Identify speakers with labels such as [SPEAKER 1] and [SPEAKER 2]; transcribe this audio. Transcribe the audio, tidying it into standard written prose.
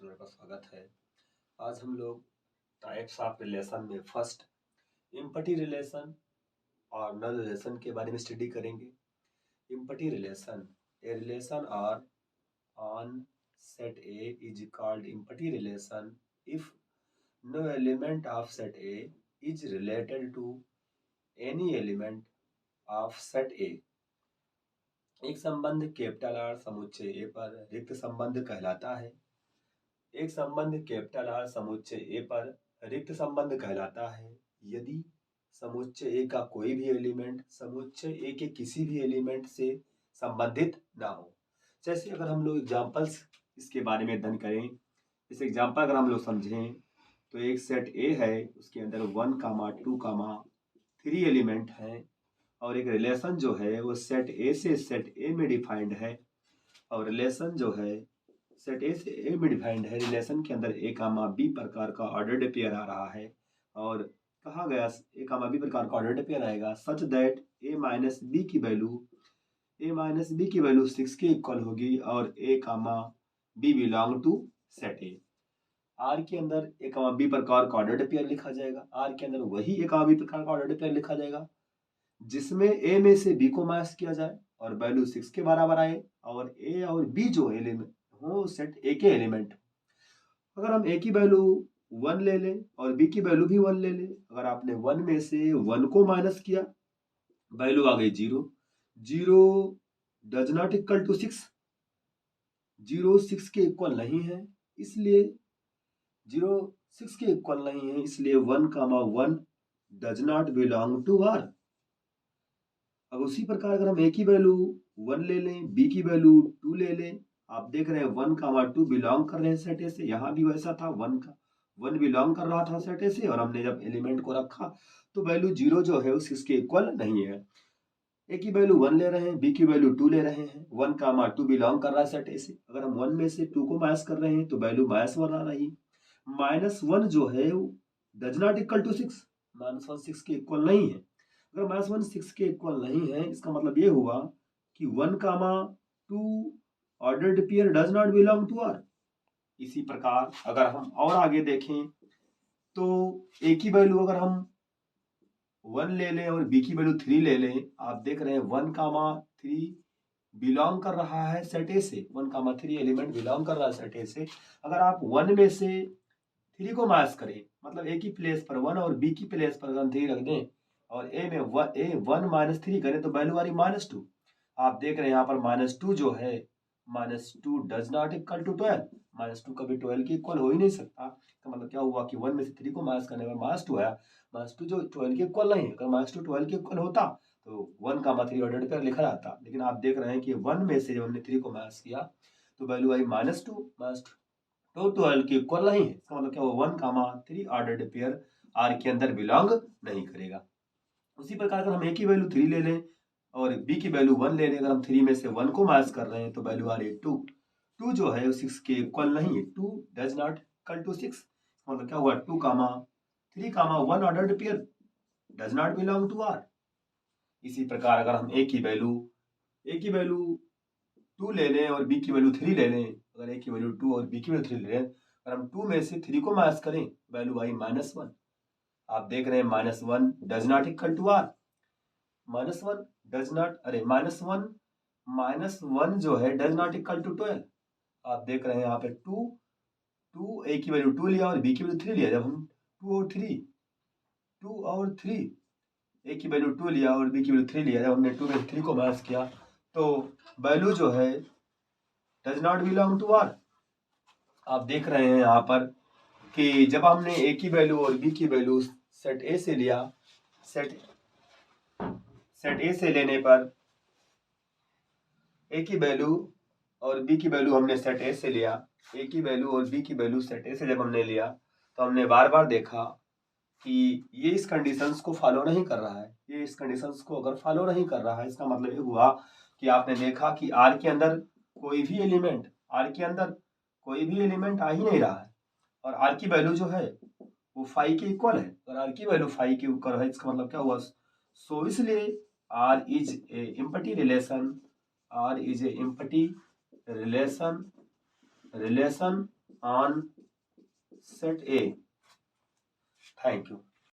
[SPEAKER 1] Channel पर स्वागत है। आज हम लोग टाइप्स ऑफ रिलेशन में फर्स्ट इम्पटी रिलेशन और नल रिलेशन के बारे में स्टडी करेंगे। Empty relation, a relation R on set A is called empty relation if no element of set A is related to any element of set A. एक संबंध capital R समुच्चय ए पर रिक्त संबंध कहलाता है। एक संबंध कैपिटल आर समुच्चय ए पर रिक्त संबंध कहलाता है यदि समुच्चय ए का कोई भी एलिमेंट समुच्चय ए के किसी भी एलिमेंट से संबंधित ना हो। जैसे अगर हम लोग एग्जांपल्स इसके बारे में अध्ययन करें, इस एग्जांपल अगर हम लोग समझें तो एक सेट ए है, उसके अंदर 1, 2, 3 एलिमेंट हैं और एक रिलेशन जो है वो सेट ए से सेट ए में डिफाइंड है और रिलेशन जो है सेट ए से ए में डिफाइंड है। रिलेशन के अंदर ए कामा बी प्रकार का ऑर्डर्ड पेयर आ रहा है और कहा गया ए कामा बी प्रकार का ऑर्डर्ड पेयर आएगा such that A minus B की वैल्यू 6 के इक्वल होगी और A comma B belong to set A. R के अंदर ए कामा बी प्रकार का ऑर्डर्ड पेयर लिखा जाएगा। आर के अंदर वही ए कामा बी प्रकार का ऑर्डर्ड पेयर लिखा जाएगा जिसमें ए में से बी को माइनस किया जाए और वैल्यू 6 के बराबर आए और ए और बी जो एलिमेंट हो सेट ए के एलिमेंट। अगर हम ए की वैल्यू 1 ले लें और बी की वैल्यू भी 1 ले लें, अगर आपने 1 में से 1 को माइनस किया वैल्यू आ गई 0। 0 डज नॉट इक्वल टू 6, 0 6 के इक्वल नहीं है, इसलिए 0 6 के इक्वल नहीं है, इसलिए 1, 1 does not belong to R. अब उसी प्रकार अगर हम ए की वैल्यू 1 ले लें, बी की वैल्यू 2 ले लें, आप देख रहे हैं 1, 2 बिलोंग कर रहे हैं सेट ए से। यहाँ भी वैसा था, 1 बिलोंग कर रहा था सेट ए से और हमने जब एलिमेंट को रखा तो वैल्यू 0 जो है उस इसके इक्वल नहीं है। ए की वैल्यू 1 ले रहे हैं, बी की वैल्यू 2 ले रहे हैं, 1, 2 बिलोंग कर रहा है सेट ए से। अगर हम 1 में से 2 को माइनस कर रहे हैं तो वैल्यू -1 आ रही। -1 जो है डज नॉट इक्वल टू 6, -1 6 के इक्वल नहीं है। अगर -1 6 के इक्वल नहीं है, इसका मतलब ये हुआ कि 1, 2 ordered pair does not belong to R. इसी प्रकार अगर हम और आगे देखें तो ए की वैल्यू अगर हम 1 ले लें और बी की वैल्यू 3 ले लें, आप देख रहे हैं 1, 3 बिलोंग कर रहा है सेट ए से। 1, 3 एलिमेंट बिलोंग कर रहा है सेट ए से। अगर आप 1 में से 3 को माइनस करें, मतलब ए की प्लेस पर 1 और बी की प्लेस पर हम 3 रख दें और ए में 1 - 3 करें तो वैल्यू आ रही -2। आप देख रहे हैं यहाँ पर -2 जो है, -2 डज नॉट इक्वल टू 12। -2 कभी 12 के इक्वल हो ही नहीं सकता। तो मतलब क्या हुआ कि 1 में से 3 को माइनस करने पर -2 आया। -2 जो 12 के इक्वल नहीं है, अगर -2 12 के इक्वल होता तो 1, 3 ऑर्डर पर लिखा जाता। लेकिन आप देख रहे हैं कि 1 में से जब हमने 3 को माइनस किया तो वैल्यू आई -2 तो 12 के इक्वल नहीं है। इसका मतलब क्या हुआ, 1, 3 ऑर्डर्ड पेयर आर के अंदर बिलोंग नहीं करेगा। उसी प्रकार अगर हम ए की वैल्यू 3 ले लें और बी की वैल्यू 1 ले लें, अगर हम 3 में से 1 को माइनस कर रहे हैं तो वैल्यू आ रही है 2। 2 जो है 6 के इक्वल नहीं है, 2 डज नॉट इक्वल टू 6। मतलब क्या हुआ, 2, 3, 1 ordered pair does not belong to R. इसी प्रकार अगर हम ए की वैल्यू 2 ले लें और बी की वैल्यू 3 ले लें, अगर ए की वैल्यू 2 और बी की वैल्यू 3 ले लें, अगर हम 2 में से 3 को माइनस करें वैल्यू आई -1। आप देख रहे हैं -1 does not equal to R. -1 does not, अरे -1 जो है डज नॉट इक्वल टू 12। आप देख रहे हैं यहाँ पे 2 ए की वैल्यू 2 लिया और बी की वैल्यू 3 लिया। जब हम 2 और 3 ए की वैल्यू 2 लिया और बी की वैल्यू 3 लिया, जब हमने 2 में 3 को माइनस किया तो वैल्यू जो है does not belong to R. आप देख रहे हैं यहाँ पर कि जब हमने ए की वैल्यू और बी की वैल्यू सेट ए से लिया, सेट ए से लेने पर ए की वैल्यू और बी की वैल्यू हमने सेट ए से लिया, ए की वैल्यू और बी की वैल्यू सेट ए से जब हमने लिया तो हमने बार बार देखा कि ये इस कंडीशंस को फॉलो नहीं कर रहा है। ये इस कंडीशंस को अगर फॉलो नहीं कर रहा है, इसका मतलब ये हुआ कि आपने देखा कि आर के अंदर कोई भी एलिमेंट आ ही नहीं रहा है और आर की वैल्यू जो है वो 5 के इक्वल है। और आर की वैल्यू 5 के इक्वल है, इसका मतलब क्या हुआ, सो इसलिए R is a empty relation on set A. Thank you.